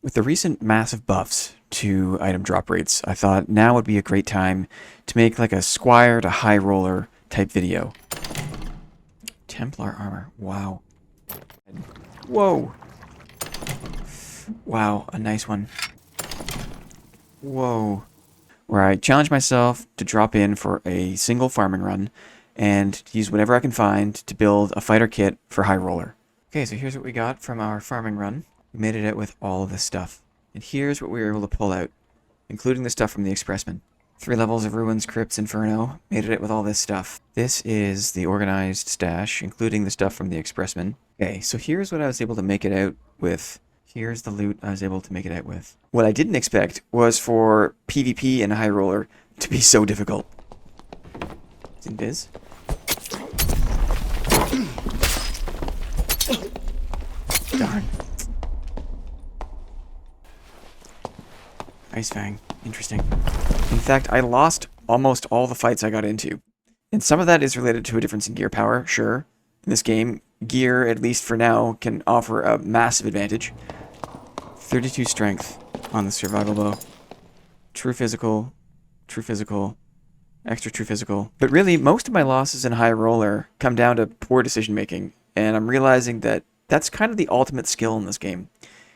With the recent massive buffs to item drop rates, I thought now would be a great time to make like a squire to high roller type video. Templar armor. Wow. Whoa. Wow, a nice one. Whoa. Where I challenge myself to drop in for a single farming run and use whatever I can find to build a fighter kit for high roller. Okay, so here's what we got from our farming run. We made it out with all of this stuff. And here's what we were able to pull out, including the stuff from the Expressman. 3 levels of Ruins, Crypts, Inferno. Made it out with all this stuff. This is the organized stash, including the stuff from the Expressman. Okay, so here's what I was able to make it out with. Here's the loot I was able to make it out with. What I didn't expect was for PvP and High Roller to be so difficult. Invis. Darn. Ice Fang. Interesting. In fact, I lost almost all the fights I got into. And some of that is related to a difference in gear power, sure. In this game, gear, at least for now, can offer a massive advantage. 32 strength on the survival bow. True physical, extra true physical. But really, most of my losses in high roller come down to poor decision making. And I'm realizing that that's kind of the ultimate skill in this game.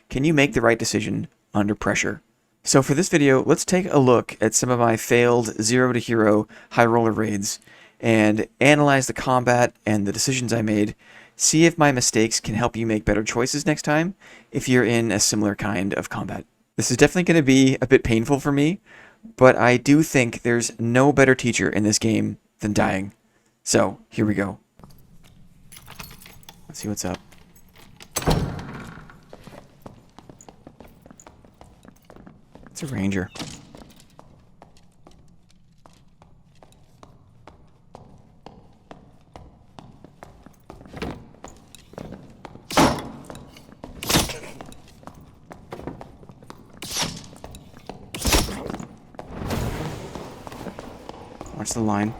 Can you make the right decision under pressure? So for this video, let's take a look at some of my failed 0 to hero high roller raids and analyze the combat and the decisions I made. See if my mistakes can help you make better choices next time if you're in a similar kind of combat. This is definitely going to be a bit painful for me, but I do think there's no better teacher in this game than dying. So here we go. Let's see what's up. It's a ranger. Watch the line.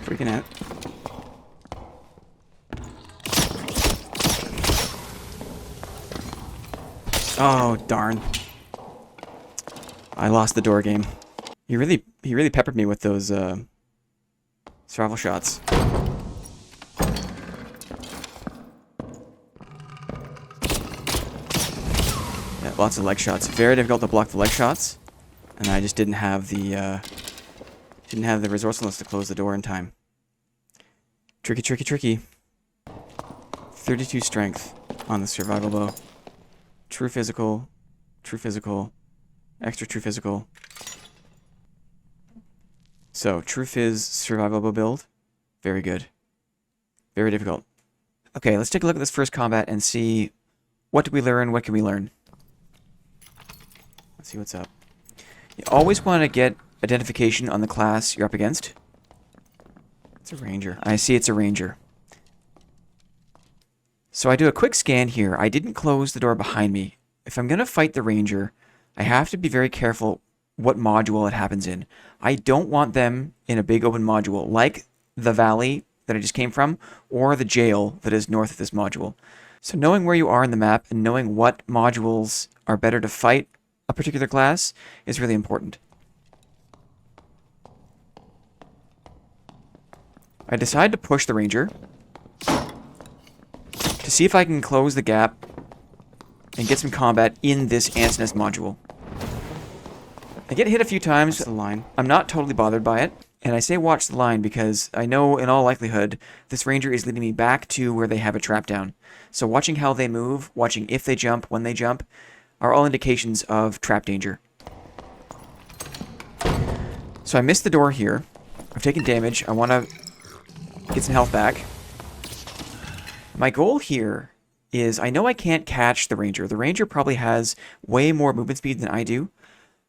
Freaking out. Oh, darn. I lost the door game. He really peppered me with those survival shots. Yeah, lots of leg shots. Very difficult to block the leg shots, and I just didn't have the resourcefulness to close the door in time. Tricky, tricky, tricky. 32 strength on the survival bow. True physical, extra true physical. So, true phys survival bow build. Very good. Very difficult. Okay, let's take a look at this first combat and see what did we learn, what can we learn. Let's see what's up. You always want to get identification on the class you're up against. It's a ranger. I see it's a ranger. So I do a quick scan here. I didn't close the door behind me. If I'm going to fight the ranger, I have to be very careful what module it happens in. I don't want them in a big open module like the valley that I just came from or the jail that is north of this module. So knowing where you are in the map and knowing what modules are better to fight a particular class is really important. I decide to push the ranger to see if I can close the gap and get some combat in this Ants Nest module. I get hit a few times with the line. I'm not totally bothered by it, and I say watch the line because I know in all likelihood this ranger is leading me back to where they have a trap down. So watching how they move, watching if they jump, when they jump, are all indications of trap danger. So I missed the door here. I've taken damage. I want to get some health back. My goal here is I know I can't catch the ranger. The ranger probably has way more movement speed than I do,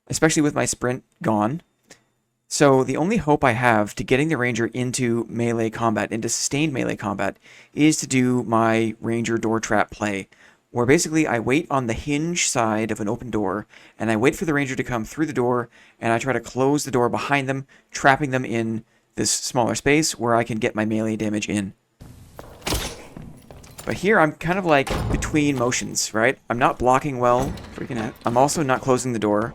especially with my sprint gone. So the only hope I have to getting the ranger into melee combat, into sustained melee combat, is to do my ranger door trap play, where basically I wait on the hinge side of an open door, and I wait for the ranger to come through the door, and I try to close the door behind them, trapping them in this smaller space where I can get my melee damage in. But here I'm kind of like between motions, right? I'm not blocking well. Freaking out. I'm also not closing the door.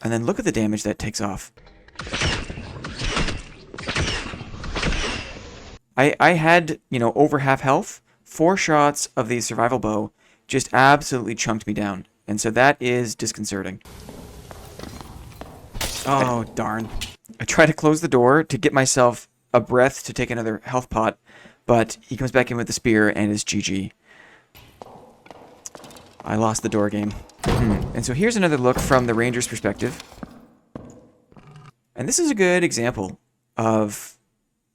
And then look at the damage that takes off. I had, over half health. 4 shots of the survival bow just absolutely chunked me down. And so that is disconcerting. Oh, darn. I try to close the door to get myself a breath to take another health pot, but he comes back in with the spear and is GG. I lost the door game. And so here's another look from the ranger's perspective. And this is a good example of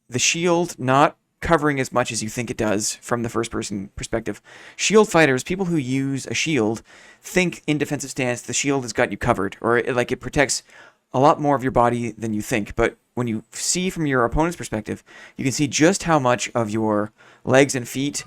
the shield not covering as much as you think it does from the first-person perspective. Shield fighters, people who use a shield, think in defensive stance the shield has got you covered, or it protects a lot more of your body than you think. But when you see from your opponent's perspective, you can see just how much of your legs and feet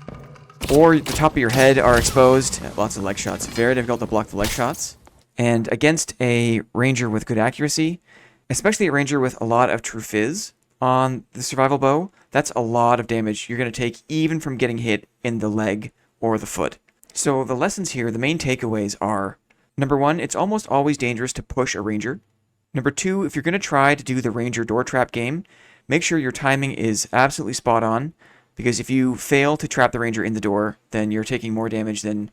or the top of your head are exposed. Lots of leg shots. Very difficult to block the leg shots. And against a ranger with good accuracy, especially a ranger with a lot of true fizz on the survival bow, that's a lot of damage you're going to take even from getting hit in the leg or the foot. So the lessons here, the main takeaways are, number 1, it's almost always dangerous to push a ranger. Number 2, if you're going to try to do the ranger door trap game, make sure your timing is absolutely spot on, because if you fail to trap the ranger in the door, then you're taking more damage than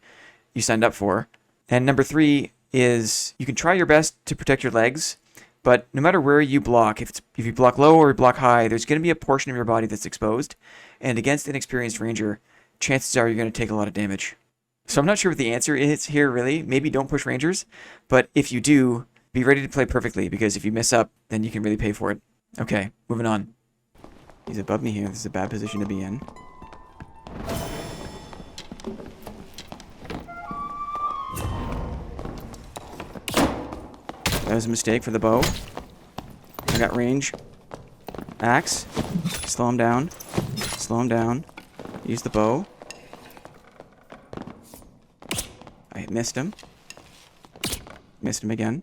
you signed up for. And number 3 is you can try your best to protect your legs, but no matter where you block, if you block low or you block high, there's going to be a portion of your body that's exposed, and against an experienced ranger, chances are you're going to take a lot of damage. So I'm not sure what the answer is here, really. Maybe don't push rangers, but if you do, be ready to play perfectly, because if you mess up, then you can really pay for it. Okay, moving on. He's above me here. This is a bad position to be in. That was a mistake for the bow. I got range. Axe. Slow him down. Slow him down. Use the bow. I missed him. Missed him again.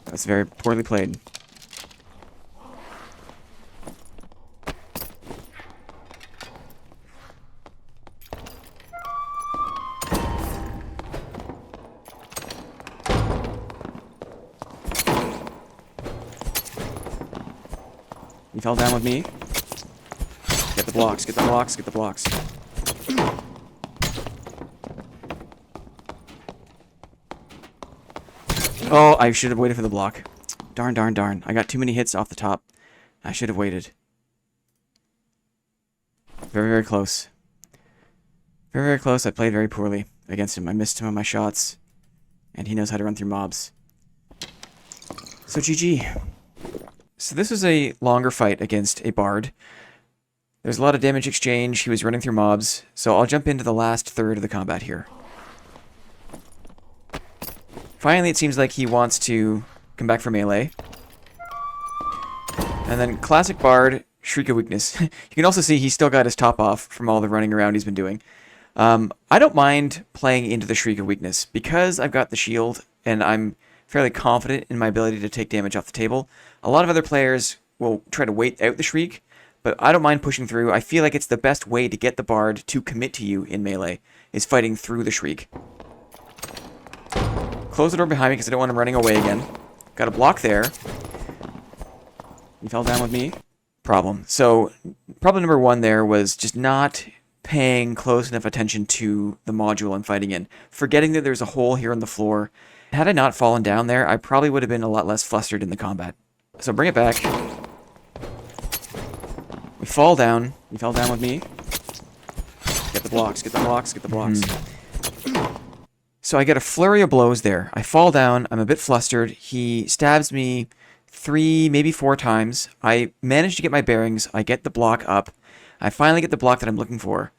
That's very poorly played. You fell down with me. Get the blocks, get the blocks, get the blocks. Oh, I should have waited for the block. Darn, darn, darn. I got too many hits off the top. I should have waited. Very, very close. Very, very close. I played very poorly against him. I missed some of my shots. And he knows how to run through mobs. So GG. So this was a longer fight against a bard. There's a lot of damage exchange. He was running through mobs. So I'll jump into the last third of the combat here. Finally, it seems like he wants to come back for melee. And then classic bard, Shriek of Weakness. You can also see he's still got his top off from all the running around he's been doing. I don't mind playing into the Shriek of Weakness because I've got the shield and I'm fairly confident in my ability to take damage off the table. A lot of other players will try to wait out the Shriek, but I don't mind pushing through. I feel like it's the best way to get the bard to commit to you in melee, is fighting through the Shriek. Close the door behind me because I don't want him running away again. Got a block there. You fell down with me. Problem. So, problem number 1 there was just not paying close enough attention to the module I'm fighting in. Forgetting that there's a hole here on the floor. Had I not fallen down there, I probably would have been a lot less flustered in the combat. So bring it back. We fall down. You fell down with me. Get the blocks, get the blocks, get the blocks. So I get a flurry of blows there. I fall down. I'm a bit flustered. He stabs me 3, maybe 4 times. I manage to get my bearings. I get the block up. I finally get the block that I'm looking for.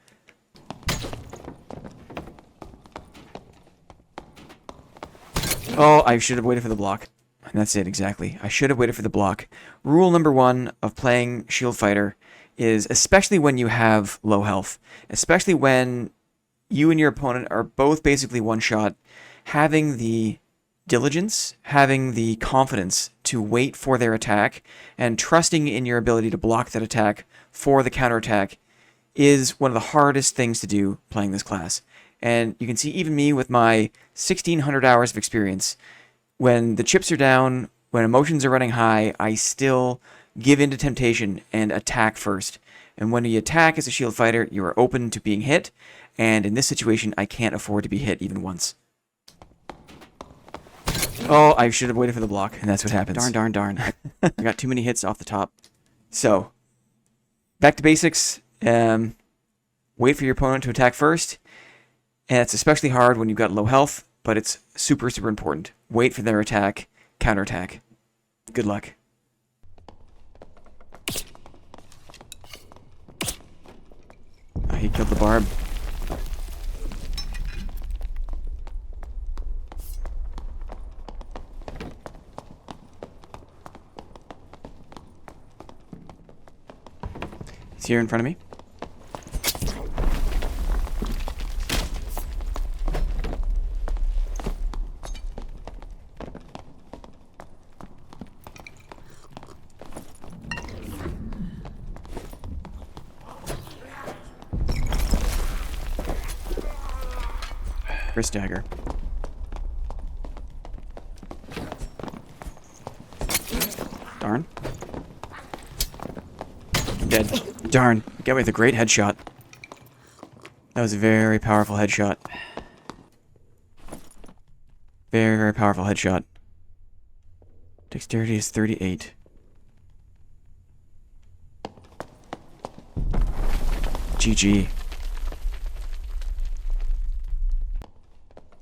Oh, I should have waited for the block. And that's it, exactly. I should have waited for the block. Rule number 1 of playing Shield Fighter is, especially when you have low health, especially when you and your opponent are both basically one shot, having the diligence, having the confidence to wait for their attack, and trusting in your ability to block that attack for the counterattack is one of the hardest things to do playing this class. And you can see even me with my 1,600 hours of experience, when the chips are down, when emotions are running high, I still give in to temptation and attack first. And when you attack as a shield fighter, you are open to being hit, and in this situation, I can't afford to be hit even once. Oh, I should have waited for the block, and that's what happens. Darn. I got too many hits off the top. So, back to basics. Wait for your opponent to attack first, and it's especially hard when you've got low health, but it's super important. Wait for their attack, counterattack. Good luck. He killed the barb. He's here in front of me. Wrist dagger. Darn. I'm dead. Darn. Got me with a great headshot. That was a very powerful headshot. Very powerful headshot. Dexterity is 38. GG.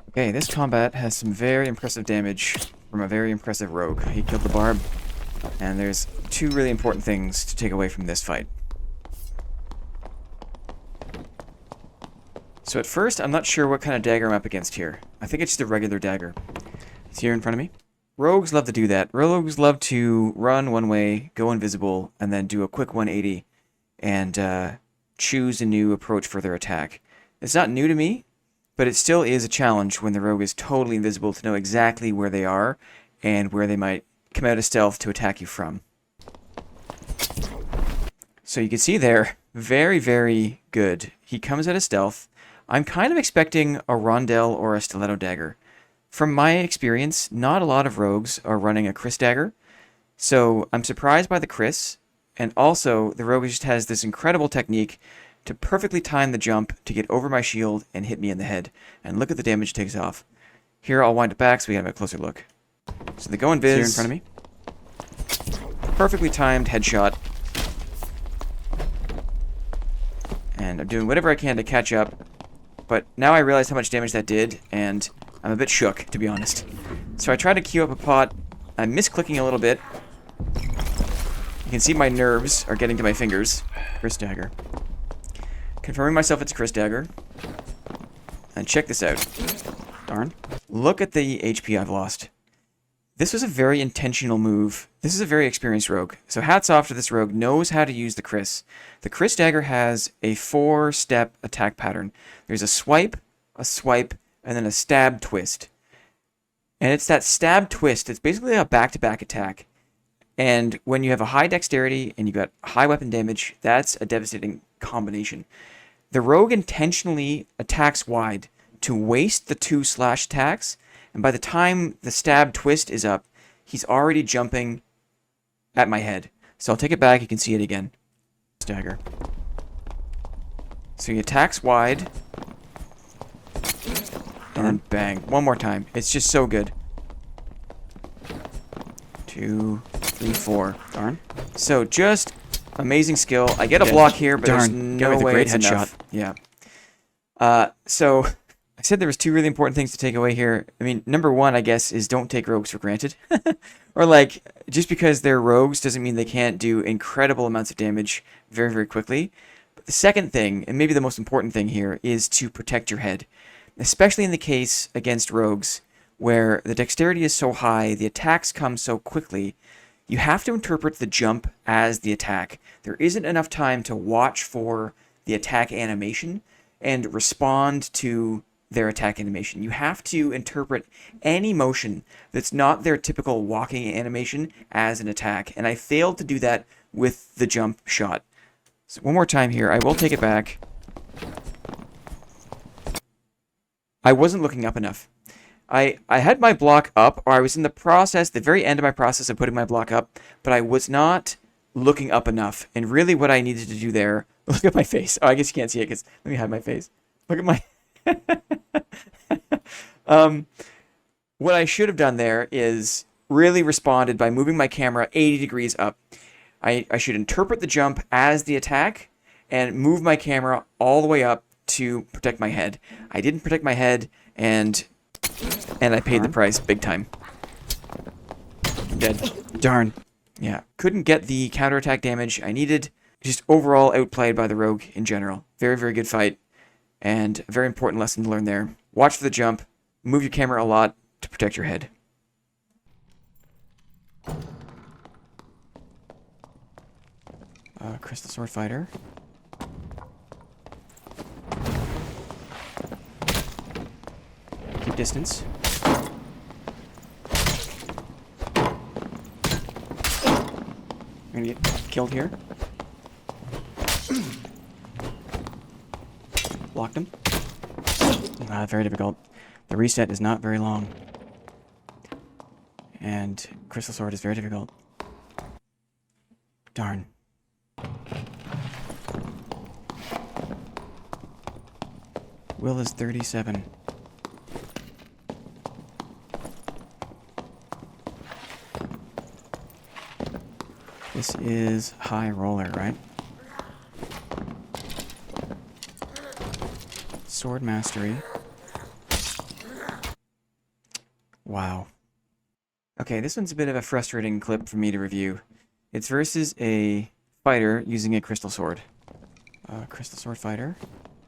Okay, this combat has some very impressive damage from a very impressive rogue. He killed the barb, and there's two really important things to take away from this fight. So at first, I'm not sure what kind of dagger I'm up against here. I think it's just a regular dagger. It's here in front of me. Rogues love to do that. Rogues love to run one way, go invisible, and then do a quick 180 and choose a new approach for their attack. It's not new to me, but it still is a challenge when the rogue is totally invisible to know exactly where they are and where they might come out of stealth to attack you from. So you can see there, very good. He comes out of stealth. I'm kind of expecting a rondelle or a stiletto dagger. From my experience, not a lot of rogues are running a Chris dagger, so I'm surprised by the Chris, and also the rogue just has this incredible technique to perfectly time the jump to get over my shield and hit me in the head. And look at the damage it takes off. Here, I'll wind it back so we have a closer look. So they go invis here in front of me. Perfectly timed headshot. And I'm doing whatever I can to catch up. But now I realize how much damage that did, and I'm a bit shook, to be honest. So I try to queue up a pot. I'm misclicking a little bit. You can see my nerves are getting to my fingers. Wrist dagger. Confirming myself it's Chris dagger. And check this out. Darn. Look at the HP I've lost. This was a very intentional move. This is a very experienced rogue. So hats off to this rogue. Knows how to use the Chris. The Chris dagger has a 4-step attack pattern. There's a swipe, and then a stab twist. And it's that stab twist. It's basically a back-to-back attack. And when you have a high dexterity and you got high weapon damage, that's a devastating combination. The rogue intentionally attacks wide to waste the 2 slash attacks, and by the time the stab twist is up, he's already jumping at my head. So I'll take it back, you can see it again. Dagger. So he attacks wide, and then bang. One more time. It's just so good. 2, 3, 4. Darn. So just amazing skill. I get a block here, but there's no way it's enough. Yeah. So I said there was 2 really important things to take away here. I mean, number 1, I guess, is don't take rogues for granted. Or like, just because they're rogues doesn't mean they can't do incredible amounts of damage very quickly. But the second thing, and maybe the most important thing here, is to protect your head. Especially in the case against rogues, where the dexterity is so high, the attacks come so quickly, you have to interpret the jump as the attack. There isn't enough time to watch for the attack animation and respond to their attack animation. You have to interpret any motion that's not their typical walking animation as an attack, and I failed to do that with the jump shot. So one more time here, I will take it back. I wasn't looking up enough. I had my block up, or I was in the process, the very end of my process of putting my block up, but I was not looking up enough. And really what I needed to do there, look at my face. Oh, I guess you can't see it because, let me hide my face. Look at my... What I should have done there is really responded by moving my camera 80 degrees up. I should interpret the jump as the attack and move my camera all the way up to protect my head. I didn't protect my head, and I paid the price big time. I'm dead. Darn. Yeah, couldn't get the counterattack damage I needed. Just overall outplayed by the rogue in general. Very, very good fight, and a very important lesson to learn there. Watch for the jump, move your camera a lot to protect your head. Crystal Sword Fighter. Keep distance. I'm gonna get killed here. Blocked him. Very difficult. The reset is not very long. And Crystal Sword is very difficult. Darn. Will is 37. This is high roller, right? Sword mastery. Wow. Okay, this one's a bit of a frustrating clip for me to review. It's versus a fighter using a crystal sword. Crystal sword fighter.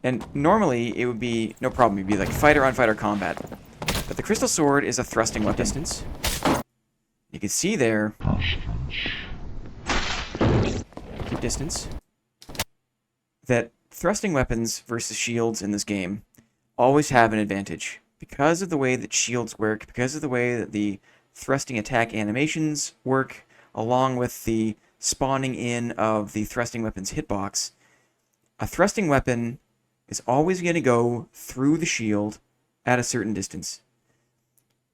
And normally it would be no problem. It'd be like fighter on fighter combat. But the crystal sword is a thrusting weapon. Distance. You can see there. Keep distance. That thrusting weapons versus shields in this game always have an advantage. Because of the way that shields work, because of the way that the thrusting attack animations work, along with the spawning in of the thrusting weapon's hitbox, a thrusting weapon is always going to go through the shield at a certain distance.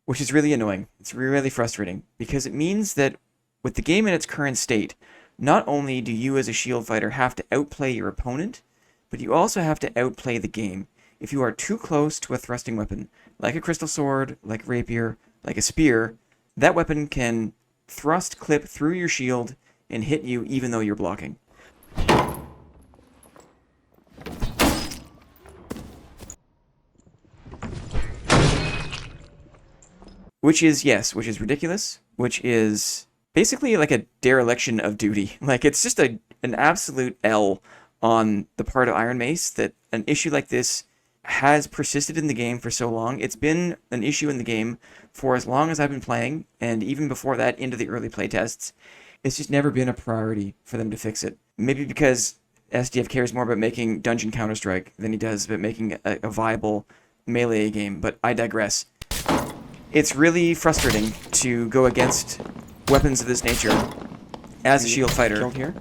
Which is really annoying. It's really frustrating, because it means that with the game in its current state, not only do you as a shield fighter have to outplay your opponent, but you also have to outplay the game. If you are too close to a thrusting weapon, like a crystal sword, like a rapier, like a spear, that weapon can thrust clip through your shield and hit you even though you're blocking. Which is ridiculous, which is basically like a dereliction of duty. Like, it's just an absolute L on the part of Iron Mace that an issue like this has persisted in the game for so long. It's been an issue in the game for as long as I've been playing, and even before that, into the early playtests. It's just never been a priority for them to fix it. Maybe because SDF cares more about making Dungeon Counter-Strike than he does about making a viable melee game, but I digress. It's really frustrating to go against weapons of this nature as a shield fighter here,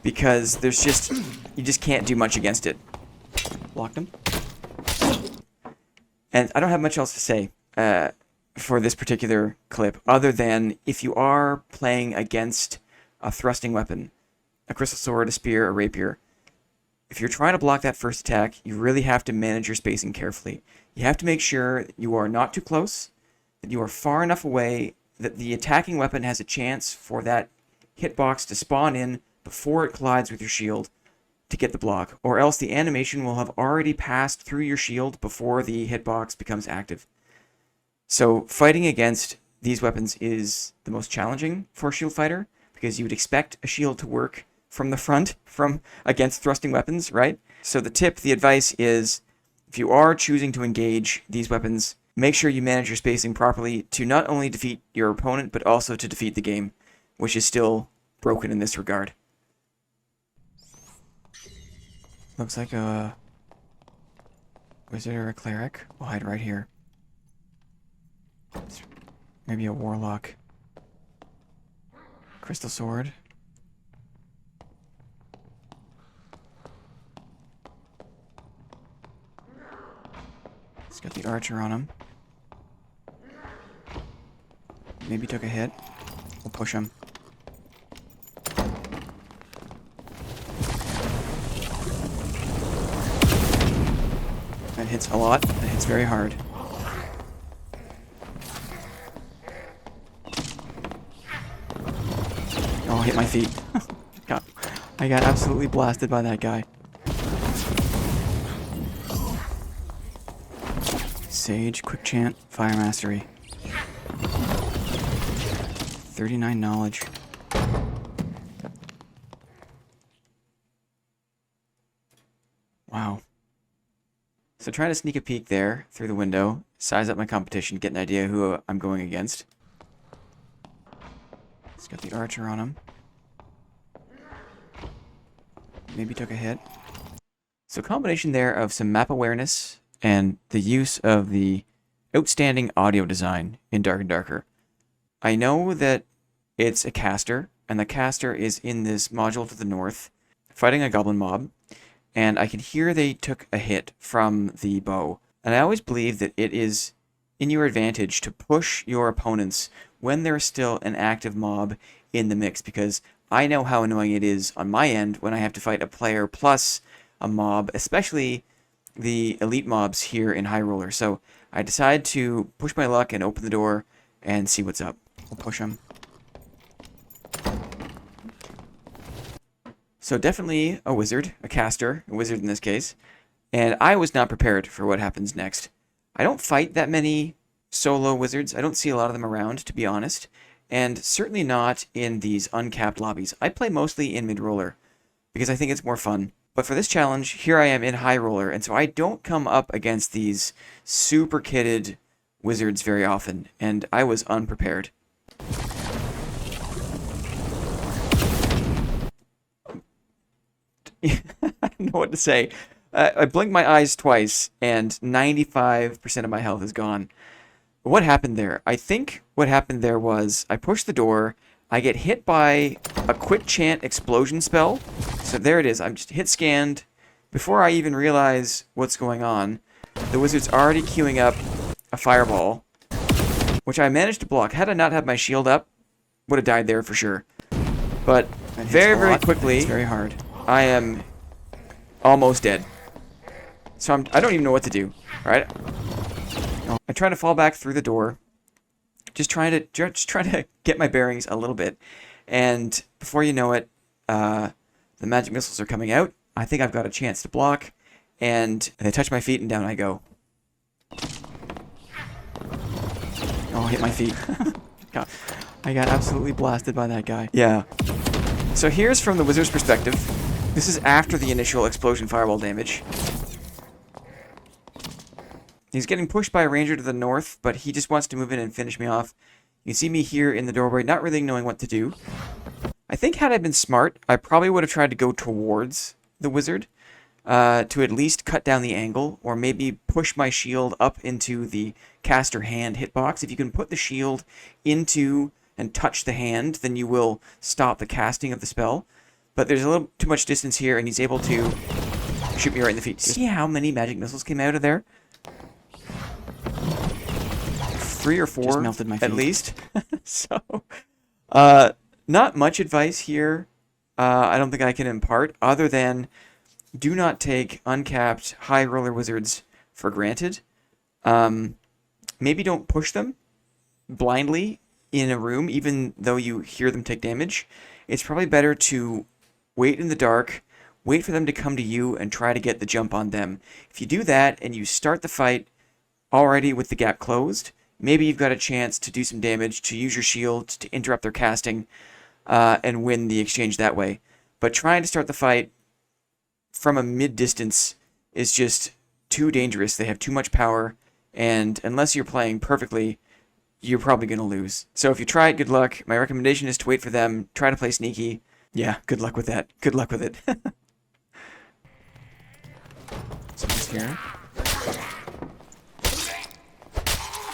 because there's just, you just can't do much against it. Blocked him. And I don't have much else to say for this particular clip, other than if you are playing against a thrusting weapon, a crystal sword, a spear, a rapier, if you're trying to block that first attack, you really have to manage your spacing carefully. You have to make sure that you are not too close, that you are far enough away that the attacking weapon has a chance for that hitbox to spawn in before it collides with your shield to get the block, or else the animation will have already passed through your shield before the hitbox becomes active. So fighting against these weapons is the most challenging for a shield fighter, because you would expect a shield to work from the front, from against thrusting weapons, right? So the advice is, if you are choosing to engage these weapons, make sure you manage your spacing properly to not only defeat your opponent, but also to defeat the game. which is still broken in this regard. Looks like a wizard or a cleric. We'll hide right here. Maybe a warlock. Crystal sword. He's got the archer on him. Maybe took a hit. We'll push him. That hits a lot. That hits very hard. Oh, hit my feet. I got absolutely blasted by that guy. Sage, quick chant, fire mastery. 39 knowledge. Wow. So trying to sneak a peek there through the window, size up my competition, get an idea who I'm going against. He's got the archer on him. Maybe took a hit. So combination there of some map awareness and the use of the outstanding audio design in Dark and Darker. I know that it's a caster, and the caster is in this module to the north, fighting a goblin mob, and I can hear they took a hit from the bow. And I always believe that it is in your advantage to push your opponents when there's still an active mob in the mix, because I know how annoying it is on my end when I have to fight a player plus a mob, especially the elite mobs here in High Roller. So I decide to push my luck and open the door and see what's up. We'll push him. So definitely a wizard, a caster, a wizard in this case. And I was not prepared for what happens next. I don't fight that many solo wizards. I don't see a lot of them around, to be honest. And certainly not in these uncapped lobbies. I play mostly in mid-roller because I think it's more fun. But for this challenge, here I am in High Roller, and so I don't come up against these super kitted wizards very often, and I was unprepared. I don't know what to say. I blinked my eyes twice, and 95% of my health is gone. What happened there? I think what happened there was I push the door, I get hit by a quick chant explosion spell. So there it is. I'm just hit scanned. Before I even realize what's going on, the wizard's already queuing up a fireball, which I managed to block. Had I not had my shield up, would have died there for sure. But very, very quickly, it's very hard. I am almost dead. So I don't even know what to do. All right. I try to fall back through the door, just trying to get my bearings a little bit, and before you know it, the magic missiles are coming out. I think I've got a chance to block, and they touch my feet, and down I go. Oh, hit my feet. God, I got absolutely blasted by that guy. Yeah. So here's from the wizard's perspective. This is after the initial explosion fireball damage. He's getting pushed by a ranger to the north, but he just wants to move in and finish me off. You see me here in the doorway, not really knowing what to do. I think had I been smart, I probably would have tried to go towards the wizard to at least cut down the angle, or maybe push my shield up into the caster hand hitbox. If you can put the shield into and touch the hand, then you will stop the casting of the spell. But there's a little too much distance here, and he's able to shoot me right in the feet. See how many magic missiles came out of there? 3 or 4 just melted my feet. At least. So, not much advice here. I don't think I can impart, other than do not take uncapped high roller wizards for granted. Maybe don't push them blindly in a room, even though you hear them take damage. It's probably better to wait in the dark, wait for them to come to you, and try to get the jump on them. If you do that, and you start the fight already with the gap closed, maybe you've got a chance to do some damage, to use your shield to interrupt their casting, and win the exchange that way. But trying to start the fight from a mid-distance is just too dangerous. They have too much power, and unless you're playing perfectly, you're probably going to lose. So if you try it, good luck. My recommendation is to wait for them, try to play sneaky. Yeah, good luck with that. Good luck with it. Someone's here.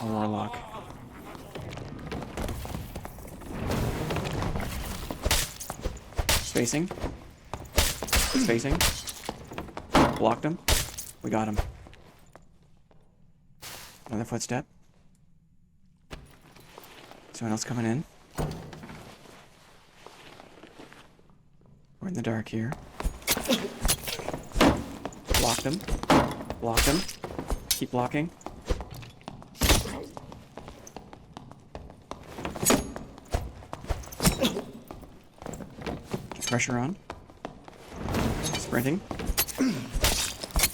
A warlock. Spacing. Spacing. Blocked him. We got him. Another footstep. Someone else coming in. We're in the dark here. Blocked him. Blocked him. Keep blocking. Pressure on. Sprinting.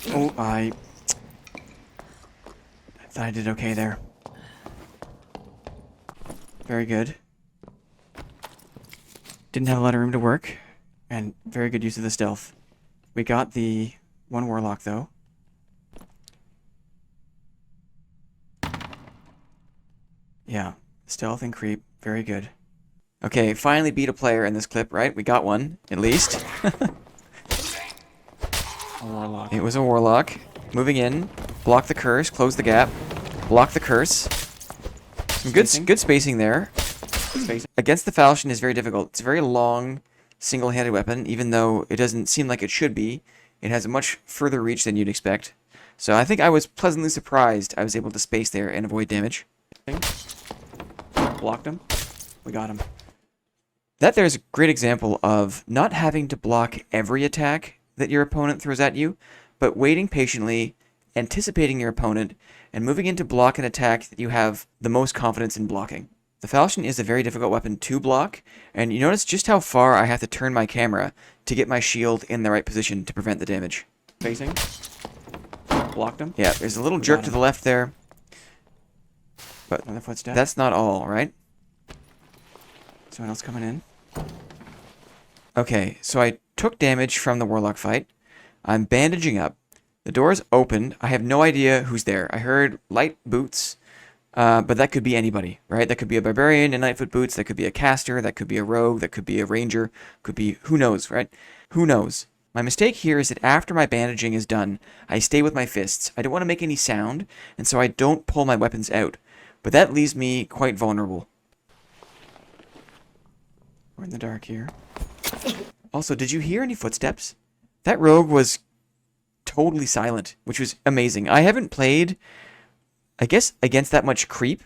Oh, I thought I did okay there. Very good. Didn't have a lot of room to work, and very good use of the stealth. We got the one warlock, though. Yeah, stealth and creep, very good. Okay, finally beat a player in this clip, right? We got one, at least. A warlock. It was a warlock. Moving in, block the curse, close the gap, block the curse. Some good spacing there. Against the falchion is very difficult. It's a very long, single-handed weapon, even though it doesn't seem like it should be. It has a much further reach than you'd expect. So I think I was pleasantly surprised I was able to space there and avoid damage. Blocked him. We got him. That there's a great example of not having to block every attack that your opponent throws at you, but waiting patiently, anticipating your opponent, and moving in to block an attack that you have the most confidence in blocking. The falchion is a very difficult weapon to block, and you notice just how far I have to turn my camera to get my shield in the right position to prevent the damage. Facing. Blocked him. Yeah, there's a little jerk to the left there. But another footstep. That's not all, right? Someone else coming in. Okay, so I took damage from the warlock fight. I'm bandaging up. The door's opened. I have no idea who's there. I heard light boots, but that could be anybody, right? That could be a barbarian in Lightfoot boots. That could be a caster. That could be a rogue. That could be a ranger. Could be who knows, right? Who knows? My mistake here is that after my bandaging is done, I stay with my fists. I don't want to make any sound, and so I don't pull my weapons out. But that leaves me quite vulnerable. We're in the dark here. Also, did you hear any footsteps? That rogue was totally silent, which was amazing. I haven't played, I guess, against that much creep.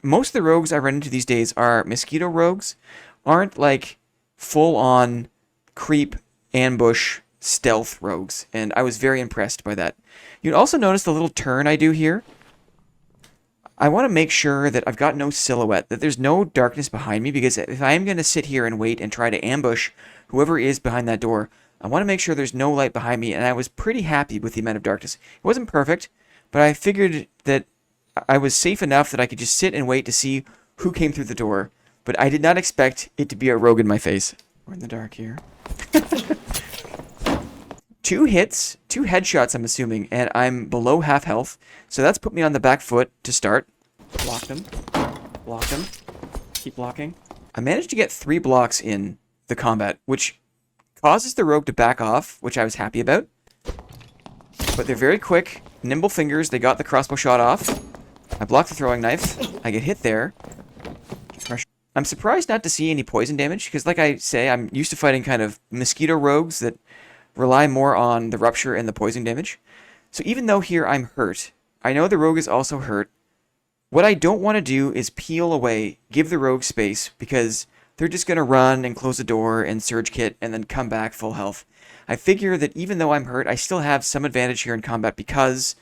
Most of the rogues I run into these days are mosquito rogues, aren't like full-on creep, ambush, stealth rogues, and I was very impressed by that. You'd also notice the little turn I do here. I want to make sure that I've got no silhouette, that there's no darkness behind me, because if I am going to sit here and wait and try to ambush whoever is behind that door, I want to make sure there's no light behind me, and I was pretty happy with the amount of darkness. It wasn't perfect, but I figured that I was safe enough that I could just sit and wait to see who came through the door, but I did not expect it to be a rogue in my face. We're in the dark here. 2 hits, 2 headshots, I'm assuming, and I'm below half health, so that's put me on the back foot to start. Blocked him. Blocked him. Keep blocking. I managed to get 3 blocks in the combat, which causes the rogue to back off, which I was happy about. But they're very quick, nimble fingers. They got the crossbow shot off. I blocked the throwing knife. I get hit there. I'm surprised not to see any poison damage, because like I say, I'm used to fighting kind of mosquito rogues that rely more on the rupture and the poison damage. So even though here I'm hurt, I know the rogue is also hurt. What I don't want to do is peel away, give the rogue space, because they're just going to run and close the door and surge kit and then come back full health. I figure that even though I'm hurt, I still have some advantage here in combat because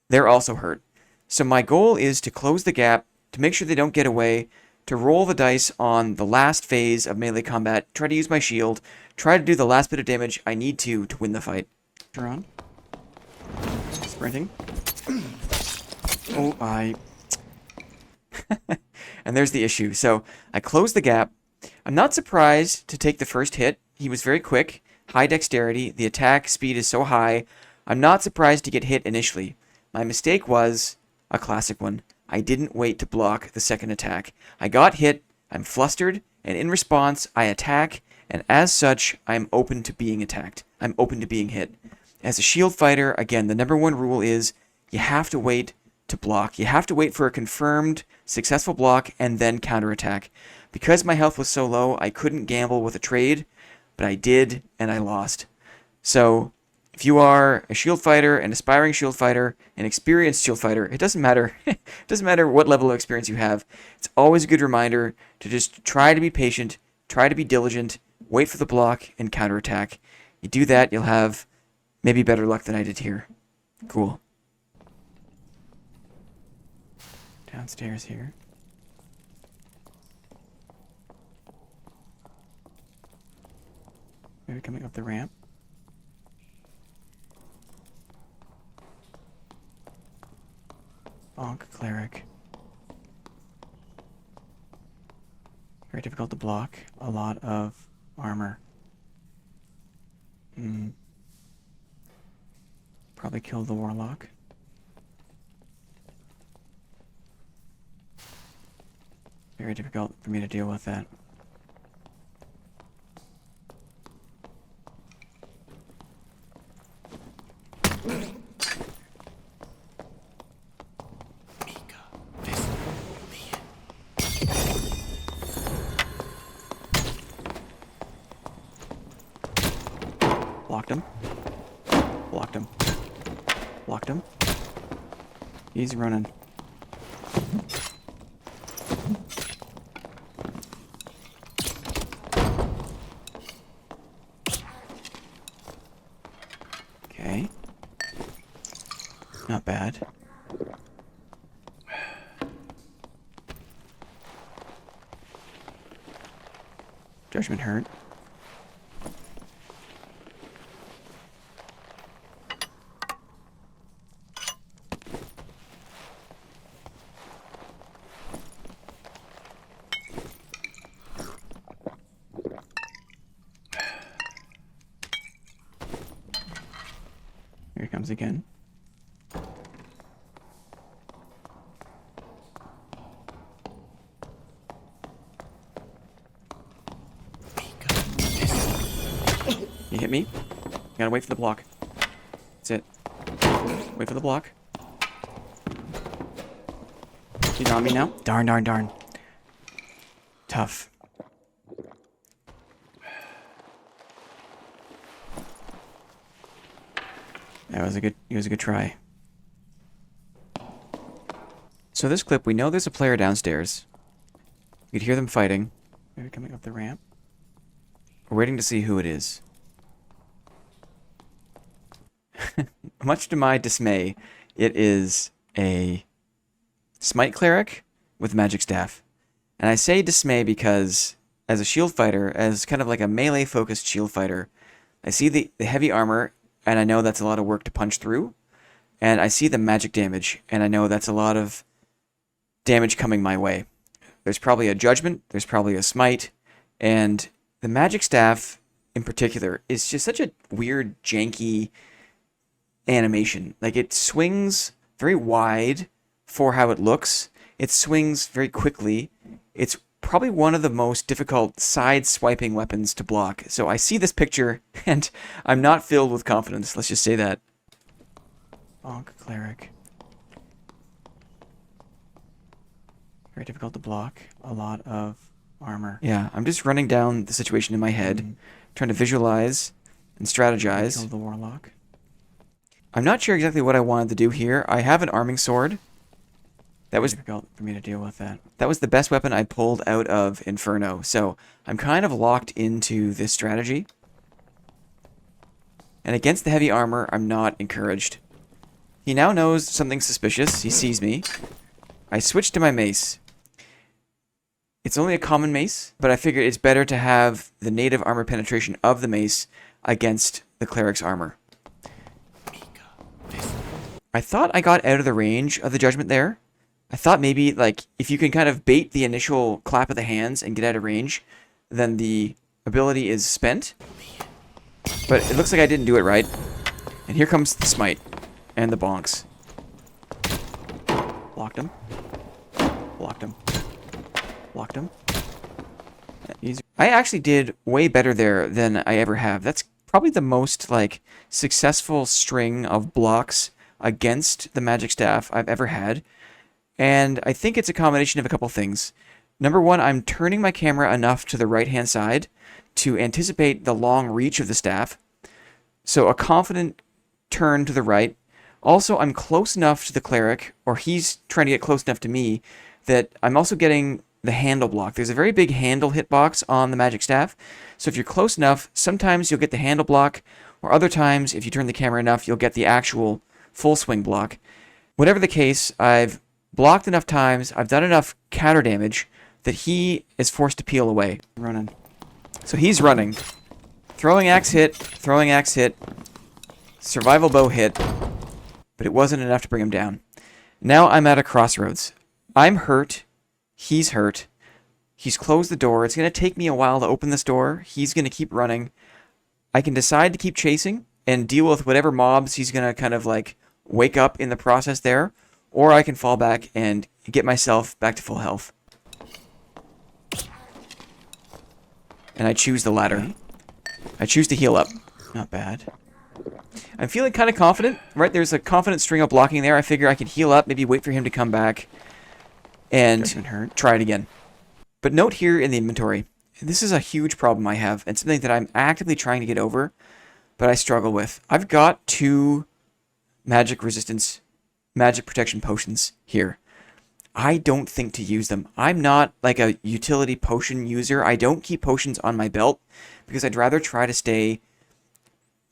they're also hurt. So my goal is to close the gap, to make sure they don't get away, to roll the dice on the last phase of melee combat, try to use my shield, try to do the last bit of damage I need to win the fight. Turn on. Sprinting. Oh, and there's the issue. So I closed the gap. I'm not surprised to take the first hit. He was very quick, high dexterity. The attack speed is so high. I'm not surprised to get hit initially. My mistake was a classic one. I didn't wait to block the second attack. I got hit, I'm flustered, and in response, I attack, and as such, I'm open to being attacked. I'm open to being hit. As a shield fighter, again, the number one rule is you have to wait to block. You have to wait for a confirmed successful block and then counterattack. Because my health was so low, I couldn't gamble with a trade, but I did, and I lost. So, if you are a shield fighter, an aspiring shield fighter, an experienced shield fighter, it doesn't matter. It doesn't matter what level of experience you have. It's always a good reminder to just try to be patient, try to be diligent, wait for the block, and counterattack. You do that, you'll have maybe better luck than I did here. Cool. Downstairs here. Maybe coming up the ramp. Bonk cleric. Very difficult to block. A lot of armor. Probably killed the warlock. Very difficult for me to deal with that. Blocked him. Blocked him. Blocked him. He's running. Okay. Not bad. Judgment hurt. Here he comes again. You hit me. Gotta wait for the block. That's it. Wait for the block. He's on me now. Darn, darn, darn. Tough. That was a good try. So this clip, we know there's a player downstairs. You could hear them fighting. Maybe coming up the ramp. We're waiting to see who it is. Much to my dismay, it is a smite cleric with magic staff. And I say dismay because as a shield fighter, as kind of like a melee focused shield fighter, I see the heavy armor and I know that's a lot of work to punch through. And I see the magic damage, and I know that's a lot of damage coming my way. There's probably a judgment, there's probably a smite, and the magic staff in particular is just such a weird, janky animation. Like, it swings very wide for how it looks. It swings very quickly. It's probably one of the most difficult side-swiping weapons to block. So I see this picture, and I'm not filled with confidence. Let's just say that. Bonk cleric. Very difficult to block. A lot of armor. Yeah, I'm just running down the situation in my head, trying to visualize and strategize. Kill the warlock. I'm not sure exactly what I wanted to do here. I have an arming sword. That was difficult for me to deal with that. That was the best weapon I pulled out of Inferno, so I'm kind of locked into this strategy. And against the heavy armor, I'm not encouraged. He now knows something suspicious. He sees me. I switched to my mace. It's only a common mace, but I figured it's better to have the native armor penetration of the mace against the cleric's armor. I thought I got out of the range of the judgment there. I thought maybe, like, if you can kind of bait the initial clap of the hands and get out of range, then the ability is spent. But it looks like I didn't do it right. And here comes the smite and the bonks. Blocked him. Blocked him. Blocked him. I actually did way better there than I ever have. That's probably the most, like, successful string of blocks against the magic staff I've ever had. And I think it's a combination of a couple things. Number one, I'm turning my camera enough to the right-hand side to anticipate the long reach of the staff. So a confident turn to the right. Also, I'm close enough to the cleric, or he's trying to get close enough to me, that I'm also getting the handle block. There's a very big handle hitbox on the magic staff. So if you're close enough, sometimes you'll get the handle block, or other times, if you turn the camera enough, you'll get the actual full swing block. Whatever the case, I've blocked enough times, I've done enough counter damage that he is forced to peel away. Running. So he's running. Throwing axe hit, survival bow hit, but it wasn't enough to bring him down. Now I'm at a crossroads. I'm hurt. He's hurt. He's closed the door. It's going to take me a while to open this door. He's going to keep running. I can decide to keep chasing and deal with whatever mobs he's going to kind of like wake up in the process there, or I can fall back and get myself back to full health. And I choose the latter. I choose to heal up. Not bad. I'm feeling kind of confident, right? There's a confident string of blocking there. I figure I can heal up, maybe wait for him to come back, and try it again. But note here in the inventory, this is a huge problem I have, and something that I'm actively trying to get over, but I struggle with. I've got 2 magic resistance, magic protection potions here. I don't think to use them. I'm not like a utility potion user. I don't keep potions on my belt because I'd rather try to stay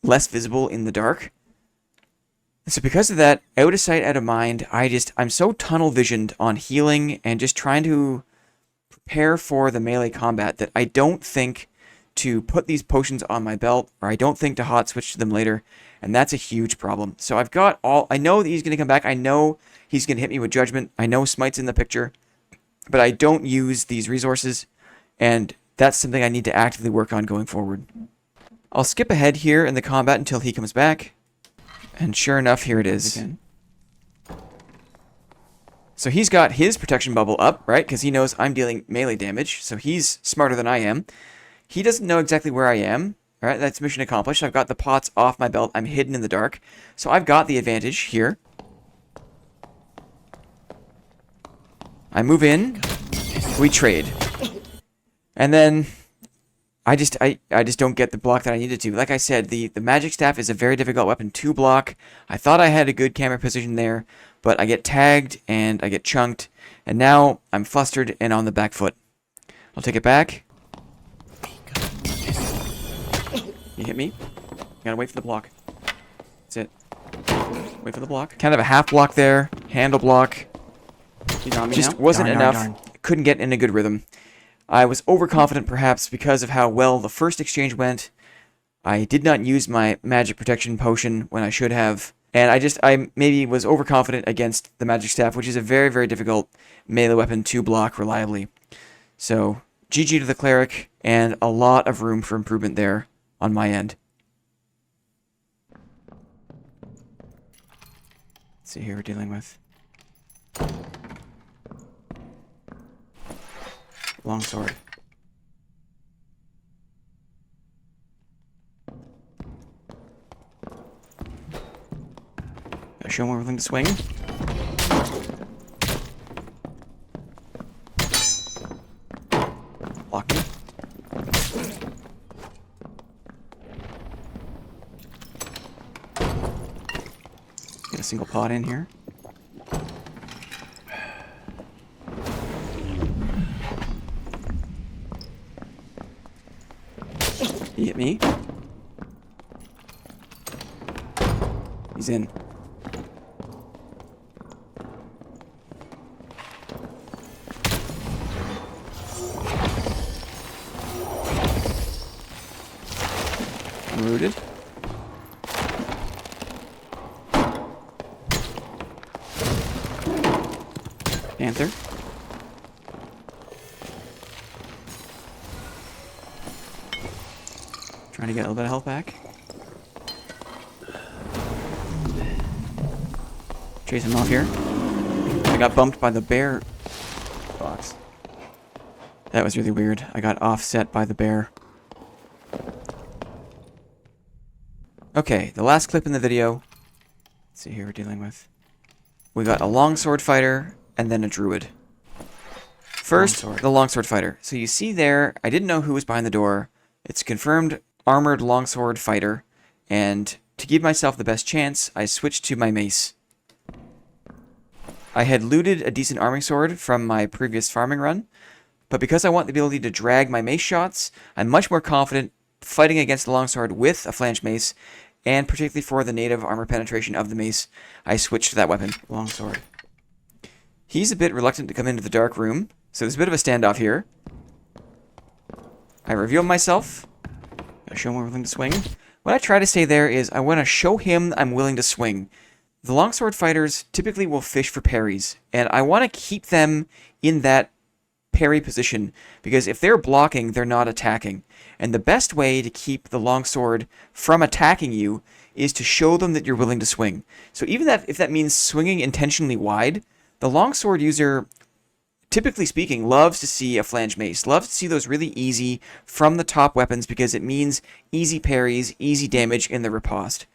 less visible in the dark. So because of that, out of sight, out of mind, I'm so tunnel visioned on healing and just trying to prepare for the melee combat that I don't think to put these potions on my belt, or I don't think to hot switch to them later, and that's a huge problem. So I've got I know that he's going to come back. I know he's going to hit me with Judgment. I know Smite's in the picture, but I don't use these resources, and that's something I need to actively work on going forward. I'll skip ahead here in the combat until he comes back, and sure enough, here it is. Again. So he's got his protection bubble up, right, because he knows I'm dealing melee damage, so he's smarter than I am. He doesn't know exactly where I am. All right, that's mission accomplished. I've got the pots off my belt. I'm hidden in the dark. So I've got the advantage here. I move in. We trade. And then I just don't get the block that I needed to. Like I said, the magic staff is a very difficult weapon to block. I thought I had a good camera position there, but I get tagged and I get chunked. And now I'm flustered and on the back foot. I'll take it back. You hit me. Gotta wait for the block. That's it. Wait for the block. Kind of a half block there. Handle block. He's on me Just now? wasn't enough. Darn. Couldn't get in a good rhythm. I was overconfident perhaps because of how well the first exchange went. I did not use my magic protection potion when I should have. And I maybe was overconfident against the magic staff, which is a very, very difficult melee weapon to block reliably. So, GG to the cleric, and a lot of room for improvement there on my end. Let's see who we're dealing with. Longsword. Gotta show him everything to swing. Block him. Get a single pot in here. He hit me. He's in. Rooted. Panther. Trying to get a little bit of health back. Chase him off here. I got bumped by the bear. box. That was really weird. I got offset by the bear. Okay, the last clip in the video. Let's see who we're dealing with. We got a longsword fighter and then a druid. First, the longsword fighter. So you see there, I didn't know who was behind the door. It's a confirmed armored longsword fighter. And to give myself the best chance, I switched to my mace. I had looted a decent arming sword from my previous farming run, but because I want the ability to drag my mace shots, I'm much more confident fighting against the longsword with a flanged mace, and particularly for the native armor penetration of the mace, I switched to that weapon, longsword. He's a bit reluctant to come into the dark room, so there's a bit of a standoff here. I reveal myself. Gotta show him I'm willing to swing. What I try to say there is I want to show him I'm willing to swing. The longsword fighters typically will fish for parries, and I want to keep them in that parry position, because if they're blocking, they're not attacking. And the best way to keep the longsword from attacking you is to show them that you're willing to swing. So even if that means swinging intentionally wide, the longsword user, typically speaking, loves to see a flanged mace, loves to see those really easy from the top weapons because it means easy parries, easy damage in the riposte.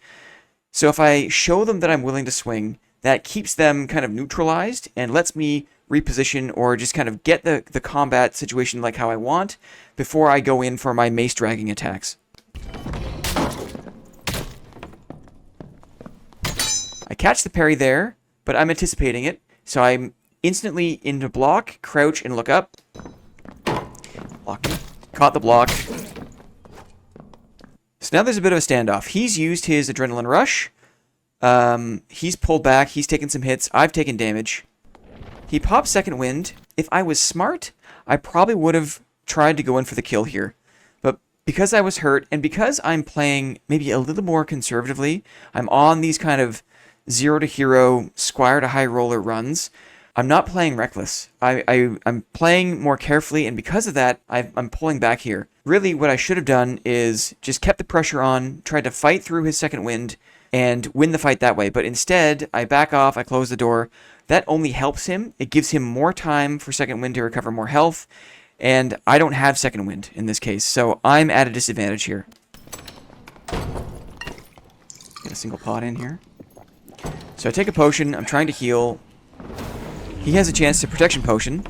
So if I show them that I'm willing to swing, that keeps them kind of neutralized and lets me reposition or just kind of get the combat situation like how I want before I go in for my mace dragging attacks. I catch the parry there, but I'm anticipating it, so I'm instantly into block, crouch, and look up. Block. Caught the block. So now there's a bit of a standoff. He's used his adrenaline rush. He's pulled back. He's taken some hits. I've taken damage. He pops second wind. If I was smart, I probably would have tried to go in for the kill here. But because I was hurt, and because I'm playing maybe a little more conservatively, I'm on these kind of 0 to hero, squire to high roller runs, I'm not playing reckless. I'm playing more carefully, and because of that, I'm pulling back here. Really, what I should have done is just kept the pressure on, tried to fight through his second wind, and win the fight that way. But instead, I back off, I close the door. That only helps him. It gives him more time for second wind to recover more health, and I don't have second wind in this case, so I'm at a disadvantage here. Get a single pot in here. So I take a potion, I'm trying to heal. He has a chance to protection potion.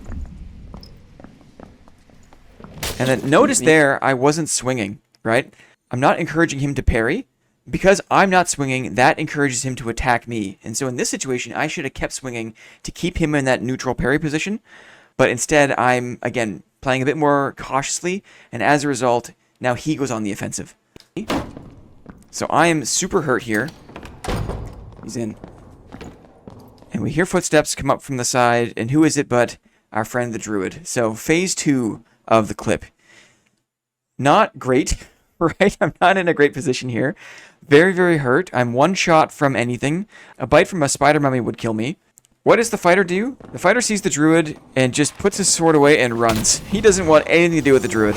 And then notice there, I wasn't swinging, right? I'm not encouraging him to parry. Because I'm not swinging, that encourages him to attack me. And so in this situation, I should have kept swinging to keep him in that neutral parry position. But instead, I'm, again, playing a bit more cautiously. And as a result, now he goes on the offensive. So I am super hurt here. He's in. And we hear footsteps come up from the side. And who is it but our friend the druid? So phase 2 of the clip. Not great, right? I'm not in a great position here. Very, very hurt. I'm one shot from anything. A bite from a spider mummy would kill me. What does the fighter do? The fighter sees the druid and just puts his sword away and runs. He doesn't want anything to do with the druid.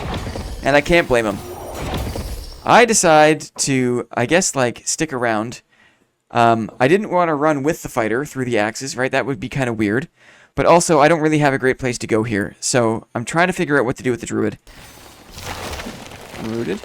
And I can't blame him. I decide to, I guess, like, stick around. I didn't want to run with the fighter through the axes, right? That would be kind of weird. But also, I don't really have a great place to go here. So I'm trying to figure out what to do with the druid. Rooted.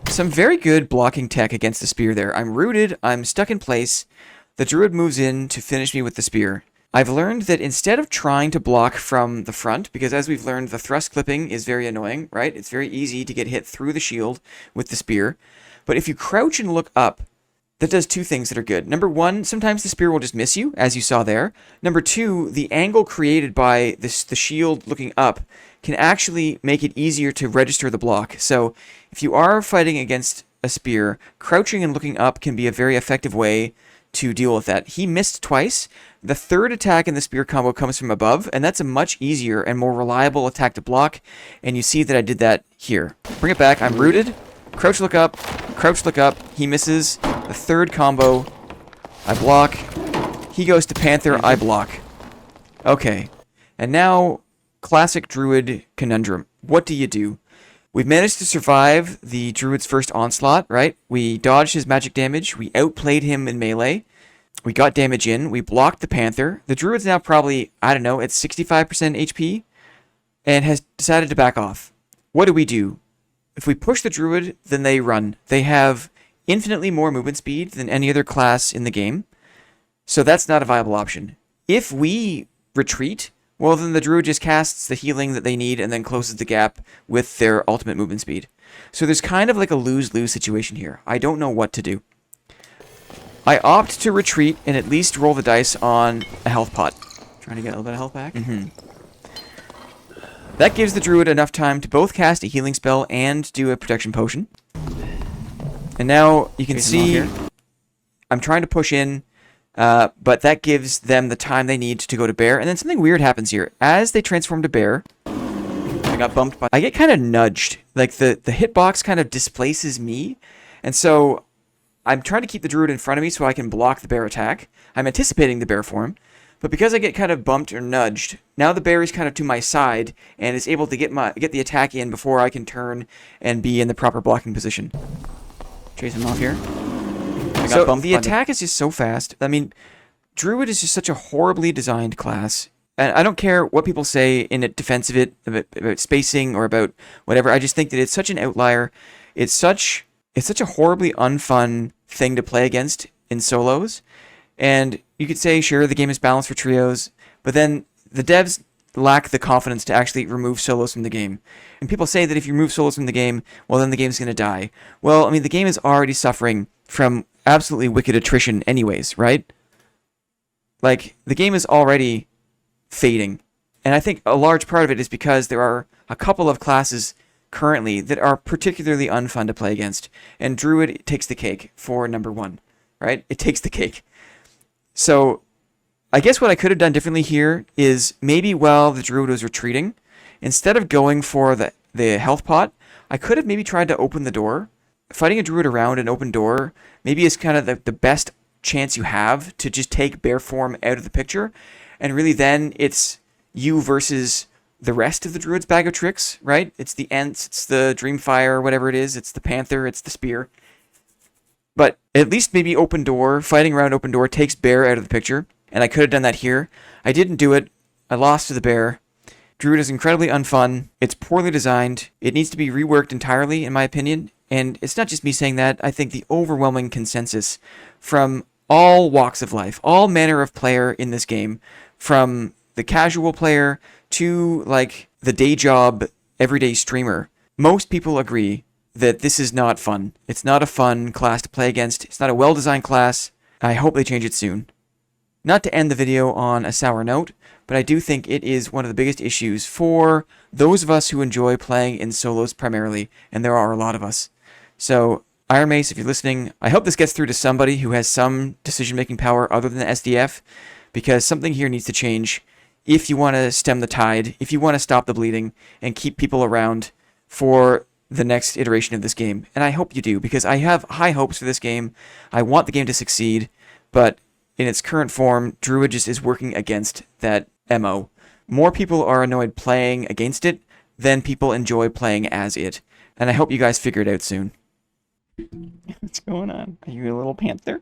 Some very good blocking tech against the spear there. I'm rooted, I'm stuck in place. The druid moves in to finish me with the spear. I've learned that instead of trying to block from the front, because as we've learned, the thrust clipping is very annoying, right? It's very easy to get hit through the shield with the spear. But if you crouch and look up, that does two things that are good. Number one, sometimes the spear will just miss you, as you saw there. Number two, the angle created by the shield looking up can actually make it easier to register the block. So if you are fighting against a spear, crouching and looking up can be a very effective way to deal with that. He missed twice. The third attack in the spear combo comes from above, and that's a much easier and more reliable attack to block, and you see that I did that here. Bring it back. I'm rooted. Crouch, look up. Crouch, look up. He misses. The third combo. I block. He goes to Panther. I block. Okay. And now, classic druid conundrum. What do you do? We've managed to survive the druid's first onslaught, right? We dodged his magic damage. We outplayed him in melee. We got damage in. We blocked the Panther. The Druid's now probably, I don't know, at 65% HP and has decided to back off. What do? If we push the Druid, then they run. They have infinitely more movement speed than any other class in the game, so that's not a viable option. If we retreat, well, then the Druid just casts the healing that they need and then closes the gap with their ultimate movement speed. So there's kind of like a lose-lose situation here. I don't know what to do. I opt to retreat and at least roll the dice on a health pot. Trying to get a little bit of health back. That gives the Druid enough time to both cast a healing spell and do a protection potion. And now you can see I'm trying to push in, but that gives them the time they need to go to bear. And then something weird happens here. As they transform to bear, I got bumped by... I get kind of nudged. Like the hitbox kind of displaces me. And so I'm trying to keep the Druid in front of me so I can block the bear attack. I'm anticipating the bear form. But because I get kind of bumped or nudged, now the bear is kind of to my side and is able to get the attack in before I can turn and be in the proper blocking position. Chase him off here. So the attack is just so fast. I mean, Druid is just such a horribly designed class. And I don't care what people say in defense of it, about spacing or about whatever. I just think that it's such an outlier. It's such a horribly unfun thing to play against in solos. And you could say, sure, the game is balanced for trios, but then the devs lack the confidence to actually remove solos from the game. And people say that if you remove solos from the game, well, then the game's going to die. Well, I mean, the game is already suffering from absolutely wicked attrition anyways, right? Like, the game is already fading. And I think a large part of it is because there are a couple of classes currently that are particularly unfun to play against. And Druid takes the cake for number one, right? It takes the cake. So I guess what I could have done differently here is maybe while the Druid was retreating, instead of going for the health pot, I could have maybe tried to open the door. Fighting a Druid around an open door maybe is kind of the best chance you have to just take bear form out of the picture. And really then it's you versus the rest of the Druid's bag of tricks, right? It's the Ents, it's the Dreamfire, whatever it is. It's the Panther, it's the Spear. But at least maybe open door, fighting around open door takes bear out of the picture. And I could have done that here. I didn't do it. I lost to the bear. Druid is incredibly unfun. It's poorly designed. It needs to be reworked entirely, in my opinion. And it's not just me saying that. I think the overwhelming consensus from all walks of life, all manner of player in this game, from the casual player to like the day job, everyday streamer, most people agree that this is not fun. It's not a fun class to play against. It's not a well-designed class. I hope they change it soon. Not to end the video on a sour note, but I do think it is one of the biggest issues for those of us who enjoy playing in solos primarily, and there are a lot of us. So, Iron Mace, if you're listening, I hope this gets through to somebody who has some decision-making power other than the SDF, because something here needs to change if you want to stem the tide, if you want to stop the bleeding, and keep people around for the next iteration of this game. And I hope you do, because I have high hopes for this game. I want the game to succeed, but in its current form, Druid just is working against that MO. More people are annoyed playing against it than people enjoy playing as it. And I hope you guys figure it out soon. What's going on? Are you a little panther?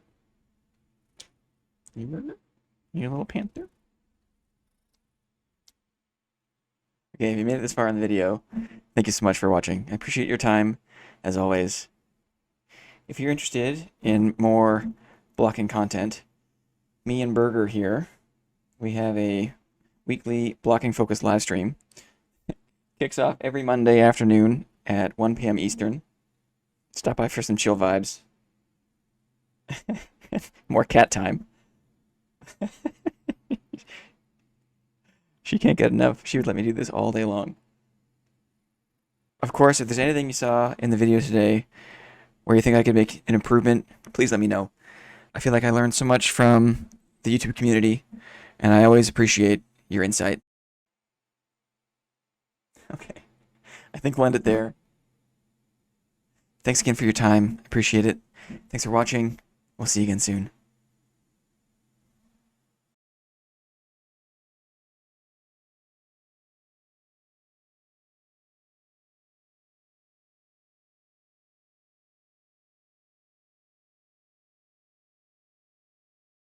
You a little panther? Okay, if you made it this far in the video, thank you so much for watching. I appreciate your time, as always. If you're interested in more blocking content, me and Burger here, we have a weekly blocking focused live stream. Kicks off every Monday afternoon at 1 p.m. Eastern. Stop by for some chill vibes. More cat time. She can't get enough. She would let me do this all day long. Of course, if there's anything you saw in the video today where you think I could make an improvement, please let me know. I feel like I learned so much from the YouTube community, and I always appreciate your insight. Okay, I think we'll end it there. Thanks again for your time. Appreciate it. Thanks for watching. We'll see you again soon.